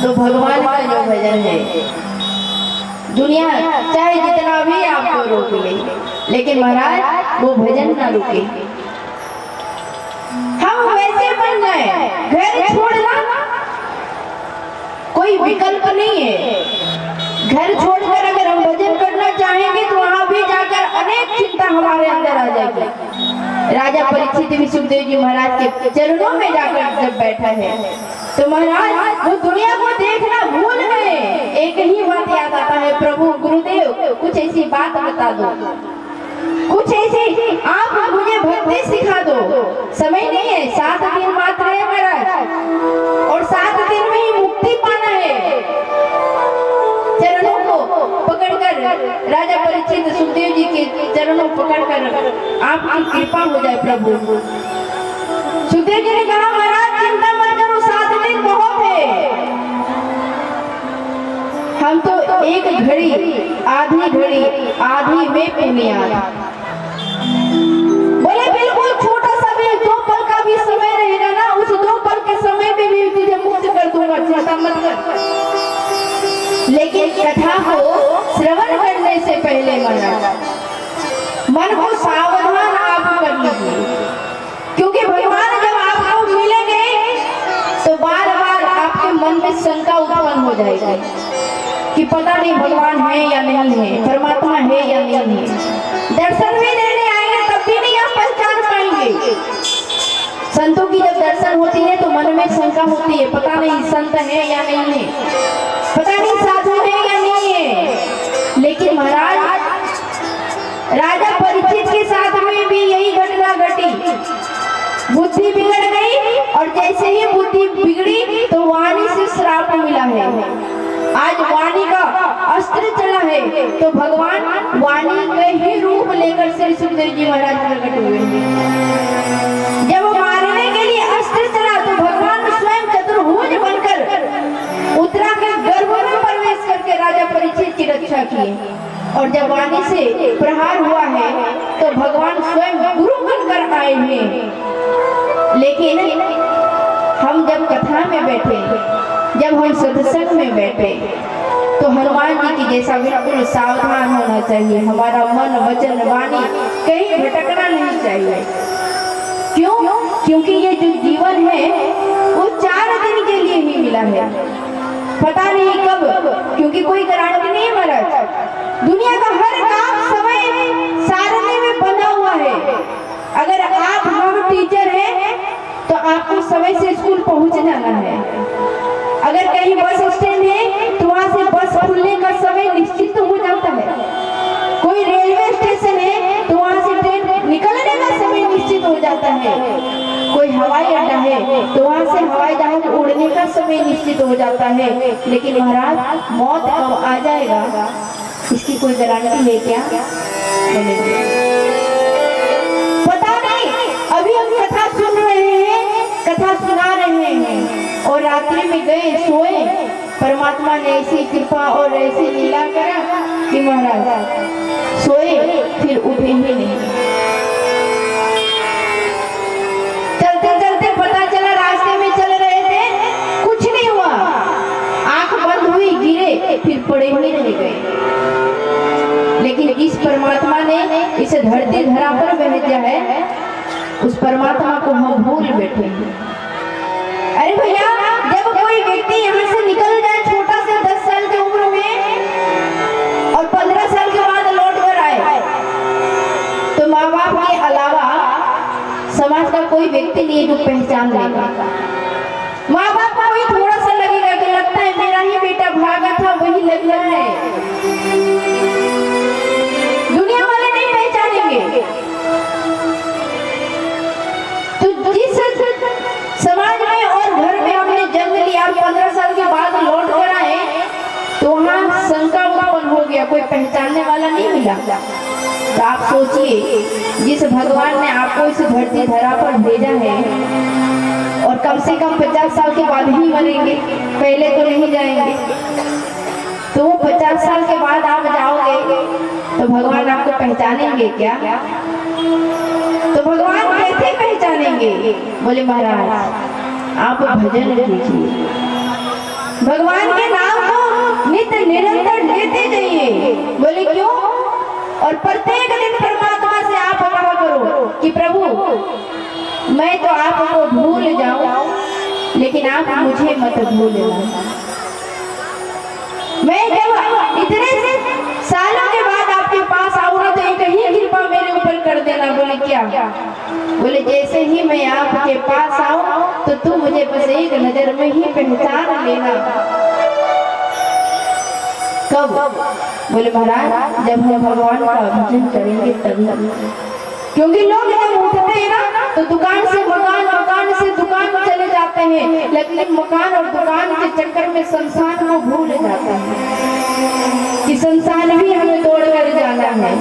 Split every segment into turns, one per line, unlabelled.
तो भगवान का जो भजन है, दुनिया चाहे जितना भी आपको रोक ले, लेकिन महाराज वो भजन ना रुके। हम वैसे बन गए, घर छोड़ना कोई विकल्प नहीं है। घर छोड़कर अगर हम भजन करना चाहेंगे तो वहां भी जाकर अनेक चिंता हमारे अंदर आ जाएगी। राजा परीक्षित भी सुखदेव जी महाराज के चरणों में जाकर जब बैठा है तो महाराज वो दुनिया को देखना भूल गए। एक ही बात याद आता है, प्रभु गुरुदेव कुछ ऐसी बात बता दो, कुछ ऐसी आप मुझे भक्ति सिखा दो। समय नहीं है, 7 दिन मात्र है महाराज, और 7 दिन में ही मुक्ति पाना है। चरणों को पकड़कर राजा परीक्षित सुखदेव जी के चरणों पकड़कर आपकी कृपा हो जाए प्रभु। सुखदेव जी ने कहा महाराज चिंता मत करो, 7 दिन बहुत है। हम तो एक घड़ी आधी में पुनिया बोले बिल्कुल छोटा सा भी 2 पल का भी समय रहेगा ना, उस 2 पल के समय में भी तुझे मुक्त कर दूंगा, चिंता मत कर। लेकिन कथा को श्रवण करने से पहले मन को सावधान आप कर लीजिए, क्योंकि भगवान जब आपको मिलेंगे तो बार बार आपके मन में शंका उत्पन्न हो जाएगी कि पता नहीं भगवान है या नहीं है, परमात्मा है या नहीं है। दर्शन भी देने आएंगे तब भी नहीं आप पहचान पाएंगे। संतों की जब दर्शन होती है तो मन में शंका होती है, पता नहीं संत है या नहीं है, पता नहीं साधु है या नहीं है। लेकिन महाराज राजा परीक्षित के साथ में भी यही घटना घटी। बुद्धि बिगड़ गई, और जैसे ही बुद्धि बिगड़ी तो वाणी से श्राप मिला है। आज वाणी का अस्त्र चला है तो भगवान वाणी के ही रूप लेकर श्री सुखदेव जी महाराज प्रकट हुए हैं। जब मारने के लिए अस्त्र चला तो भगवान स्वयं चतुर्भुज बनकर उत्तरा के गर्भ में प्रवेश करके राजा परीक्षित की रक्षा की। और जब वाणी से प्रहार हुआ है तो भगवान स्वयं गुरु बनकर आए हैं। लेकिन हम जब कथा में बैठे, जब हम सत्संग में बैठे तो हनुमान जी की जैसा बिल्कुल सावधान होना चाहिए। हमारा मन वचन वाणी कहीं भटकना नहीं चाहिए। क्यों? क्योंकि ये जो जीवन है वो 4 दिन के लिए ही मिला है, पता नहीं कब, क्योंकि कोई गारंटी नहीं है महाराज। दुनिया का हर काम समय सारणी में बंधा हुआ है। अगर आप हम टीचर हैं तो आपको समय से स्कूल पहुंच जाना है। अगर कहीं बस स्टैंड है तो वहां से बस खुलने का समय निश्चित हो जाता है। कोई रेलवे स्टेशन है तो वहां से ट्रेन निकलने का समय निश्चित हो जाता है। कोई हवाई अड्डा है तो वहां से हवाई जहाज उड़ने का समय निश्चित हो जाता है। लेकिन महाराज मौत कब आ जाएगा इसकी कोई गारंटी है क्या? पता नहीं। अभी हम कथा सुन रहे हैं, कथा सुना रहे हैं, और रात्रि में गए सोए, परमात्मा ने ऐसी कृपा और ऐसी लीला करा कि महाराज सोए फिर उठे ही नहीं। चलते चलते पता चला रास्ते में चल रहे थे, कुछ नहीं हुआ, आंख बंद हुई, गिरे, फिर पड़े ही रह गए। लेकिन इस परमात्मा ने इस धरती धरा पर भेजा है, उस परमात्मा को हम भूल बैठे हैं। अरे भैया जब कोई व्यक्ति यहाँ से निकल जाए छोटा से 10 साल की उम्र में और 15 साल के बाद लौट कर आए तो माँ बाप के अलावा समाज का कोई व्यक्ति नहीं जो पहचान लेगा। माँ बाप को ही थोड़ा सा लगेगा कि लगता है मेरा ही बेटा भागा था, वही लग रहा है। दुनिया वाले नहीं पहचानेंगे। तो जिस समाज में और घर में हमने जन्म लिया, 15 साल के बाद लौट कर आए तो वहाँ शंका उत्पन्न हो गया, कोई पहचानने वाला नहीं मिला। तो आप सोचिए, जिस भगवान ने आपको इस धरती धरा पर भेजा है और कम से कम 50 साल के बाद ही मरेंगे, पहले तो नहीं जाएंगे, तो वो 50 साल के बाद आप जाओगे तो भगवान आपको पहचानेंगे क्या? तो भगवान कैसे पहचानेंगे? बोले महाराज आप भजन कीजिए, भगवान के नाम को नित्य निरंतर लेते जाइए। बोले क्यों? और प्रत्येक दिन परमात्मा से आप कहा करो कि प्रभु मैं तो आपको भूल जाऊं लेकिन आप मुझे मत भूलना। मैं जब इतने से सालों के बाद आपके पास आऊंगा तो एक ही कृपा मेरे ऊपर कर देना। बोले क्या? बोले जैसे ही मैं आपके पास आऊं तो तू मुझे बस एक नजर में ही पहचान लेना। कब? बोले महाराज जब हम भगवान का भजन करेंगे तभी। क्योंकि लोग जब उठते हैं ना तो दुकान से मकान, मकान से दुकान चले जाते हैं, लेकिन मकान और दुकान के चक्कर में संसार को भूल जाते हैं कि संसार भी हमें तोड़ कर जाना है।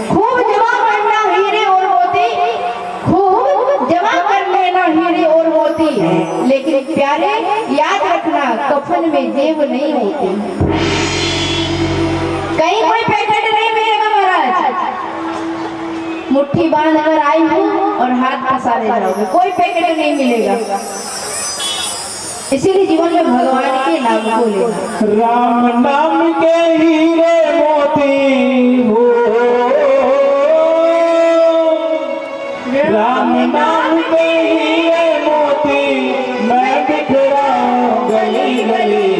खूब जमा करना हीरे और मोती, खूब जमा कर लेना हीरे और मोती, लेकिन प्यारे याद रखना कफन में जेब नहीं होती। कहीं कोई पैकेट नहीं मिलेगा महाराज। मुट्ठी बांध कर आई हूँ और हाथ पसारे जाओगे, कोई पैकेट नहीं मिलेगा। इसीलिए जीवन में भगवान के नाम को लेना।
राम नाम के हीरे मोती हो, राम नाम के हीरे मोती मैं बिखराऊं गली गली।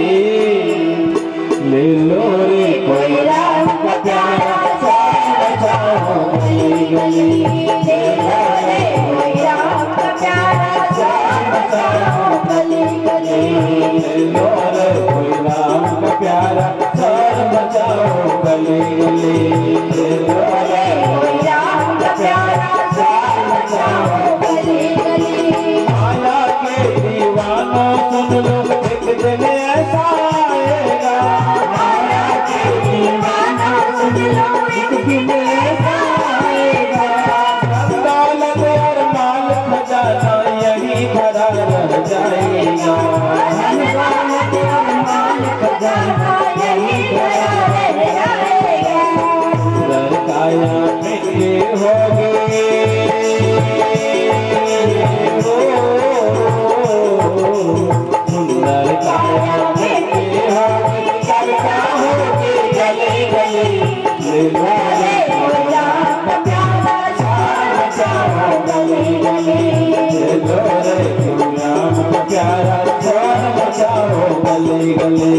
ले लो रे कोई राम का प्यारा साथ बचाओ गली गली। ले लो रे कोई राम का प्यारा साथ बचाओ गली गली। ले लो रे कोई राम का प्यारा साथ बचाओ गली गली। ले लो रे कोई राम का प्यारा साथ बचाओ गली गली। माया के दीवाना सुन लो एक दिन ऐसा आएगा। माया के दीवाना सुन लो एक दिन ऐसा आएगा। दौलत और माल खजाना यही भरा रह जाएगा। दौलत और माल खजाना यही भरा रह जाएगा। काया मिट्टी होगी सुंदर काया मिट्टी होगी, चर्चा होगी गली गली। ले लो रे कोई राम का प्यारा साथ बचाओ गली गली। ले लो रे कोई राम का प्यारा साथ बचाओ गली गली।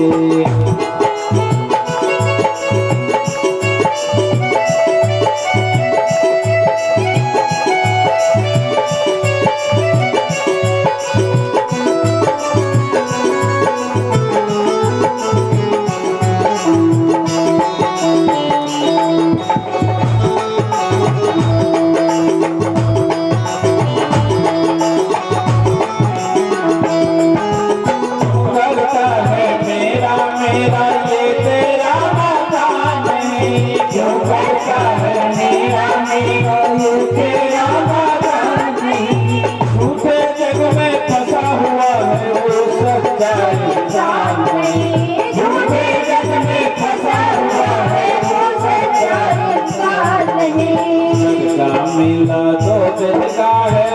मिला तो जिसका है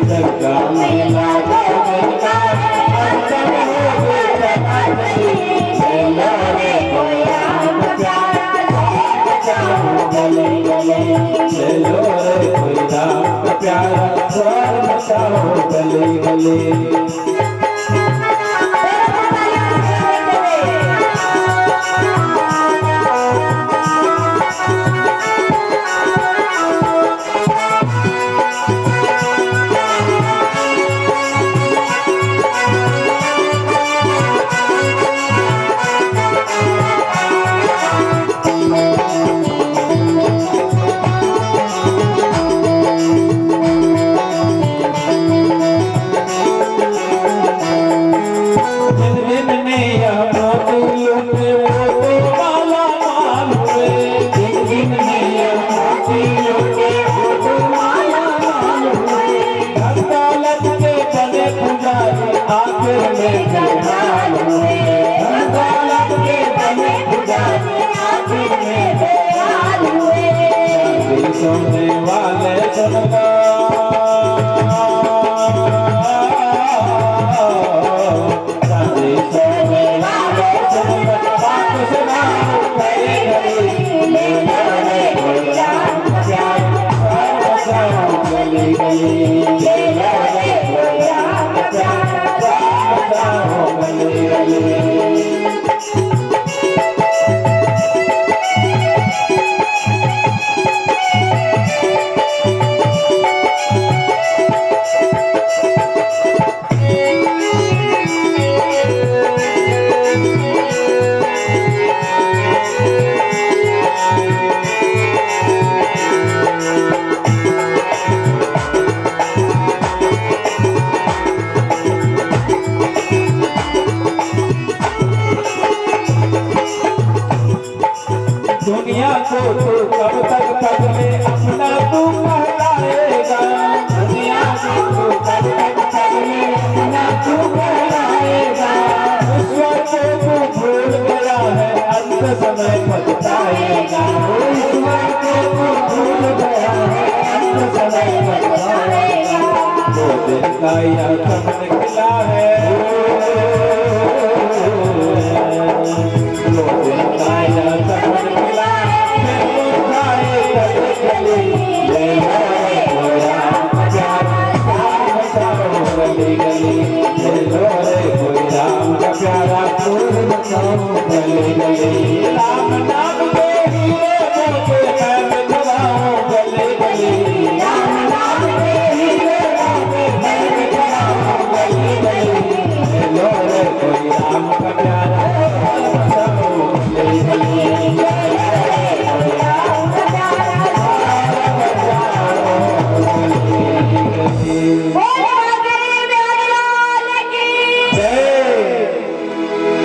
सबका मिला तो जिसका है अंतर हो गया। ले लो रे कोई राम का प्यारा साथ बचाओ गली गली। ले लो रे कोई राम का प्यारा साथ बचाओ गली गली। सोने वाले सुन लो गली गली ले लो रे कोई राम प्यारा राम बताओ गली गली। दुनिया को तू कब तक पगले अपना तू कहलाएगा। दुनिया को तू कब तक पगले अपना तू कहलाएगा। ईश्वर को तू भूल गया है अंत समय पछताएगा। ईश्वर को तू भूल गया है अंत समय पछताएगा। वो दिन का यह कब निकला है। वो दिन का यह कब निकला गली गली ले लो रे कोई राम का प्यारा फूल बताओ गली गली।